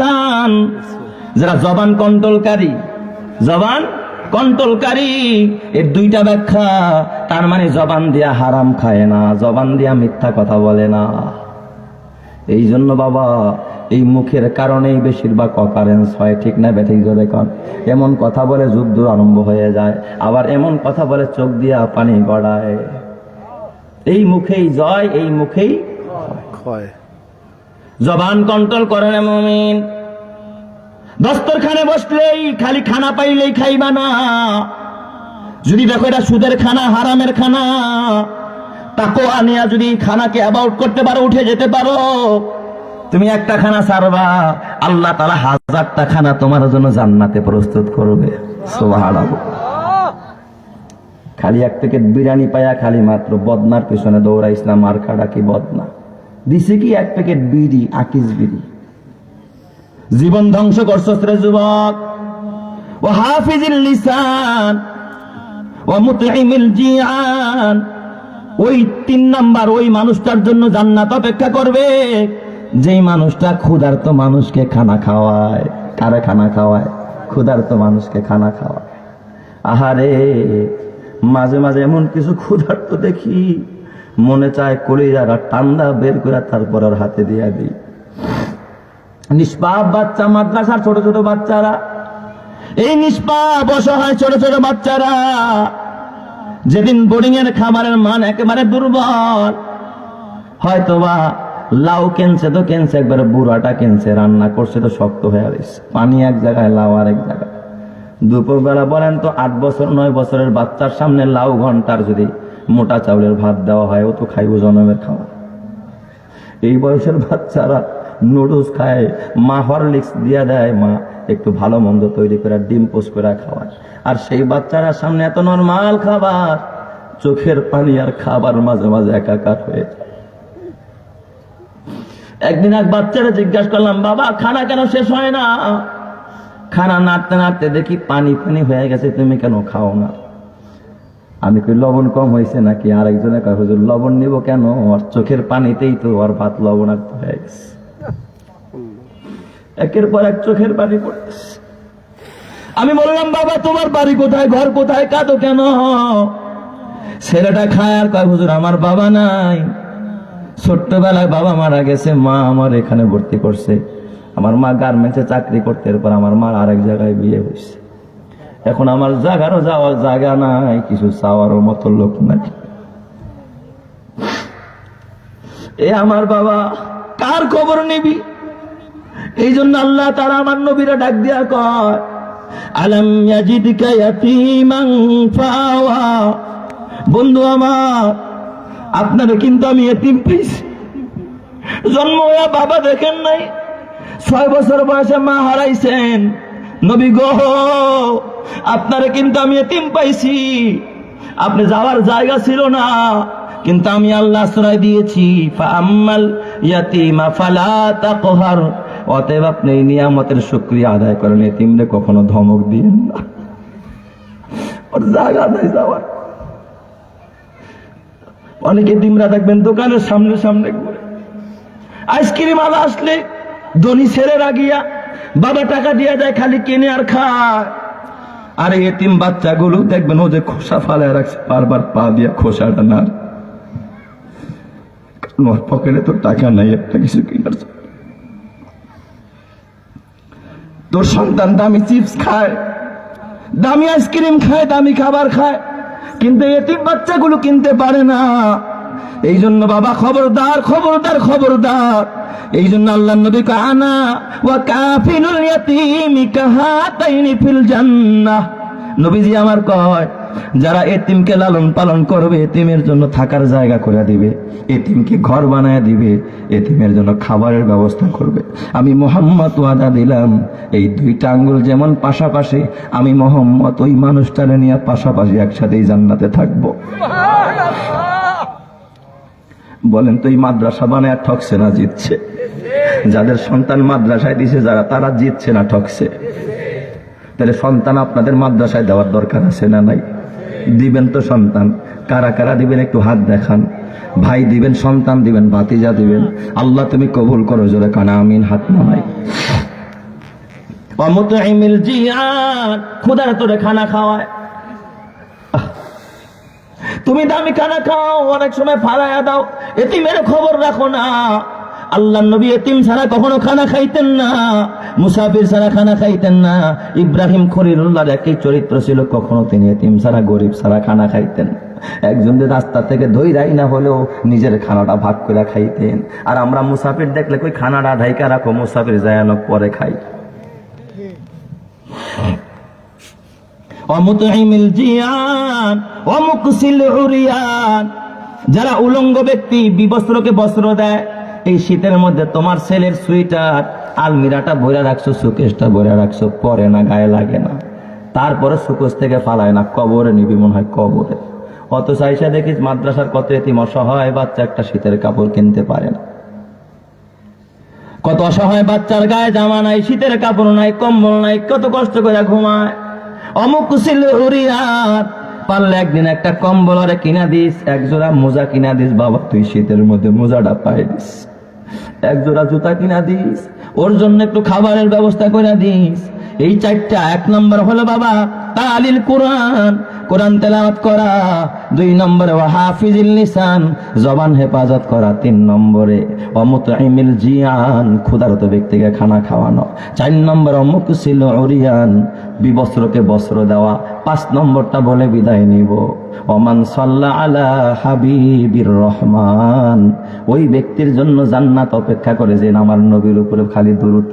লিসান, যারা জবান কন্ট্রোলকারী, জবান কন্ট্রোলকারী, এর দুইটা ব্যাখ্যা। তার মানে জবান দিয়া হারাম খায় না, জবান দিয়া মিথ্যা কথা বলে না। এই জন্য বাবা এই মুখের কারণেই বেশিরভাগ অকারেন্স হয়, ঠিক না বেঠিক জোরে কর। এমন কথা বলে যুদ্ধ আরম্ভ হয়ে যায়, আবার এমন কথা বলে চোখ দিয়া পানি গড়ায়। এই মুখেই জয়, এই মুখেই ক্ষয়। জবান কন্ট্রোল করে না মুমিন। দস্তরখানে বসলেই খালি খানা পাইলেই খাইবা না। যদি দেখো এটা সুদের খানা, হারামের খানা, তাকওয়া নিয়ে যদি খানাকে অ্যাবাউট করতে পারো, উঠে যেতে পারো, তুমি একটা খানা ছাড়বা, আল্লাহ তাআলা 1000টা খানা তোমার জন্য জান্নাতে প্রস্তুত করবে। সুবহানাল্লাহ। খালি এক প্যাকেট বিরিয়ানি পায়া খালি মাত্র বদনার পিছনে দৌড়াইস না, মার খাড়া কি বদনা দিছে কি এক প্যাকেট বিড়ি, আকিস বিড়ি। জীবন ধ্বংস করছস রে যুবক। ও হাফিজিল লিসান ও মুতঈমিল জিআন, ওই 3 নাম্বার ওই মানুষটার জন্য জান্নাত অপেক্ষা করবে যেই মানুষটা ক্ষুধার্ত মানুষকে খানা খাওয়ায়। কারে খানা খাওয়ায়? ক্ষুধার্ত মানুষকে খানা খাওয়ায়। আহারে, মাঝে মাঝে এমন কিছু ক্ষুধার্ত দেখি, মনে চায় কলিজাটা ঠান্ডা বের করে তারপর আর হাতে দিয়ে দিই। নিষ্পাপ বাচ্চা, মাদ্রাসার ছোট ছোট বাচ্চারা, এই নিষ্পাপ অসহায় ছোট ছোট বাচ্চারা, যেদিন বোর্ডিং এর খাবারের মান একেবারে দুর্বল, হয়তোবা লাউ কেনছে তো কেনছে, একবারে বুড়াটা কেনছে, রান্না করছে তো শক্ত হয়ে গেছে, পানি এক জায়গায় লাউ আরেক জায়গায়। দুপুরবেলা বলেন তো 8 বছর 9 বছরের বাচ্চার সামনে লাউ ঘন্টার যদি মোটা চাউলের ভাত দেওয়া হয়, ও তো খাইব জনমের খাওয়া। এই বয়সের বাচ্চারা নুডলস খায়, মা হরলিক্স দিয়ে দেয়, মা একটু ভালো মন্দ তৈরি করে ডিম পোস্ট করে খাওয়ায়। আর সেই বাচ্চারা সামনে এত নরমাল খাবার, চোখের পানি আর খাবার মাঝে মাঝে একাকার হয়ে যায়। একদিন এক বাচ্চারা জিজ্ঞাসা করলাম, বাবা খানা কেন শেষ হয় না? খানা নাড়তে নাড়তে দেখি পানি পানি হয়ে গেছে, তুমি কেন খাও না? আমি কই লবণ কম হয়েছে নাকি? আরেকজনে কয় হুজুর লবণ নিব কেন, ওর চোখের পানিতেই তো ওর ভাত লবণাক্ত হয়ে গেছে। একের পর এক চোখের পানি পড়তেছে। আমি বললাম, বাবা তোমার বাড়ি কোথায়, ঘর কোথায়, কাঁদো কেন? ছেলেটা খায় আর কয় হুজুর আমার বাবা নাই, ছোট্টবেলায় বাবা মারা গেছে, মা আমার এখানে ভর্তি করছে। আমার মা গার্মেন্টসে চাকরি করতে, এরপর আমার মার আরেক জায়গায় বিয়ে হয়েছে। এখন আমার জায়গারও যাওয়ার জায়গা নাই, কিছু চাওয়ারও মতো লোক নাই। এ আমার বাবা, কার খবর নিবি? এই জন্য আল্লাহ তাআলা আমার নবীরা ডাক দিয়া কয়, আলাম ইয়াজিদকা ইয়াতীমান ফাওয়া। বন্ধু আমার, আপনারা কিন্তু আমি এতিম পেয়েছি। জন্ম হইয়া বাবা দেখেন নাই, 6 বছর বয়সে মা হারাইছেন। নবী গো, আপনারা কিন্তু আমি এতিম পাইছি। আপনি যাওয়ার জায়গা ছিল না, কিন্তু আমি আল্লাহ আশ্রয় দিয়েছি। ফাআম্মাল ইয়াতীমা ফালা তাকহার। অতএব আপনি এই নিয়ামতের শুকরিয়া আদায় করেন, এতিমরে কখনো ধমক দিয়েন না, ওর জায়গা নাই যাওয়ার। অনেকে এতিমরা দেখবেন দোকানের সামনে সামনে ঘুরে, আইসক্রিম আলা আসলে ধনী ছেলেরা গিয়া বাবা টাকা দিয়ে দেয়, খালি কিনে আর খায়। আর এতিম বাচ্চাগুলো দেখবেন ও যে খোসা ফালায় রাখছে, বারবার পা দিয়া খোসাটা না, ওর পকেটে তো টাকা নাই একটা কিছু কিনার। তোর সন্তান দামি চিপস খায়, দামি আইসক্রিম খায়, দামি খাবার খায়, কিন্তু এতিম বাচ্চাগুলো কিনতে পারে না। এই জন্য বাবা খবরদার, খবরদার, খবরদার। এই জন্য আল্লাহ নবী কয়, আনা ওয়া কাফিলুল ইয়াতীমি কাহাতাইনি ফিল জান্নাহ। নবীজি আমার কয়, যারা এতিমকে লালন পালন করবে, এতিমের জন্য থাকার জায়গা করে দিবে, এতিমকে ঘর বানায় দিবে, এতিমের জন্য খাবারের ব্যবস্থা করবে, আমি মুহাম্মদ ওয়াদা দিলাম, এই 2টা আঙ্গুল যেমন পাশাপাশি, আমি মুহাম্মদ ওই মানুষটারে নিয়ে পাশাপাশি একসাথেই জান্নাতে থাকবো। বলেন তো এই মাদ্রাসা বানায় ঠকছে না জিতছে? যাদের সন্তান মাদ্রাসায় দিছে যারা, তারা জিতছে না ঠকছে? তাহলে সন্তান আপনাদের মাদ্রাসায় দেওয়ার দরকার আছে না নাই? দিবেন তো সন্তান? কারা কারা দিবেন একটু হাত দেখান। ভাই দিবেন, সন্তান দিবেন, ভাতিজা দিবেন। আল্লাহ তুমি কবুল করো, জোরে কানা আমিন, হাত নামাই। ওয়া মুতঈমিল জিআন, ক্ষুধার্তরে খানা খাওয়ায়। তুমি দামি খানা খাও, অনেক সময় ফালায়া দাও, এতিমের খবর রাখো না। আল্লাহর নবী এতিম ছাড়া কখনো খানা খাইতেন না, মুসাফির ছাড়া খানা খাইতেন না। ইব্রাহিম খলিলুল্লাহর একই চরিত্র ছিল, কখনো তিনি এতিম ছাড়া গরিব ছাড়া খানা খাইতেন। একজন যে রাস্তা থেকে ধইরাই না হলেও নিজের খানাটা ভাগ করে খাইতেন। আর আমরা মুসাফির দেখলে কই খানাটা ঢাইকা রাখো, মুসাফির যায়ানো পরে খাই। ওয়ামুতঈমিল জিয়ান ওয়া মুকসিল উরিয়ান, যারা উলঙ্গ ব্যক্তি বিবস্ত্রকে বস্ত্র দেয়। এই শীতের মধ্যে তোমার ছেলের সুইটার আলমিরাটা ভরে রাখছো, সুকেশটা ভরে রাখছো, পরে না, গায়ে লাগে না, তারপরে সুকেশ থেকে ফালায় না, কবরে নিবি মনে হয়, কবরে। অত চাইসা দেখিস মাদ্রাসার কত এতিম অসহায় বাচ্চা একটা শীতের কাপড় কিনতে পারে না। কত অসহায় বাচ্চার গায়ে জামা নাই, শীতের কাপড় নাই, কম্বল নাই, কত কষ্ট করে ঘুমায়। অমুকুসিল উরিয়াত, পারলে একদিন একটা কম্বল আরে কিনা দিস, একজোড়া মোজা কিনা দিস, বাবা তুই শীতের মধ্যে মোজাটা পাই দিস, একজোড়া জুতা কিনা দিস, ওর জন্য একটু খাবারের ব্যবস্থা করে দিস। এই চারটা। এক নম্বর হলো বাবা তালিল কোরআন, কোরআন তেলাওয়াত করা। 2 নম্বরে ওয়া হাফিজিল লিসান, জবান হেফাজত করা। 3 নম্বরে ওয়া মুতঈমিল জিয়ান, ক্ষুধার্ত ব্যক্তিকে খানা খাওয়ানো। 4 নম্বর ওয়া মুকসিল উরিয়ান, বিবস্ত্রকে বস্ত্র দেওয়া। 5 নম্বরটা বলে বিদায় নিব, ওমান সাল্লা আলা হাবিবির রহমান, ওই ব্যক্তির জন্য জান্নাত অপেক্ষা করে যে আমার নবীর উপরে খালি দুরূদ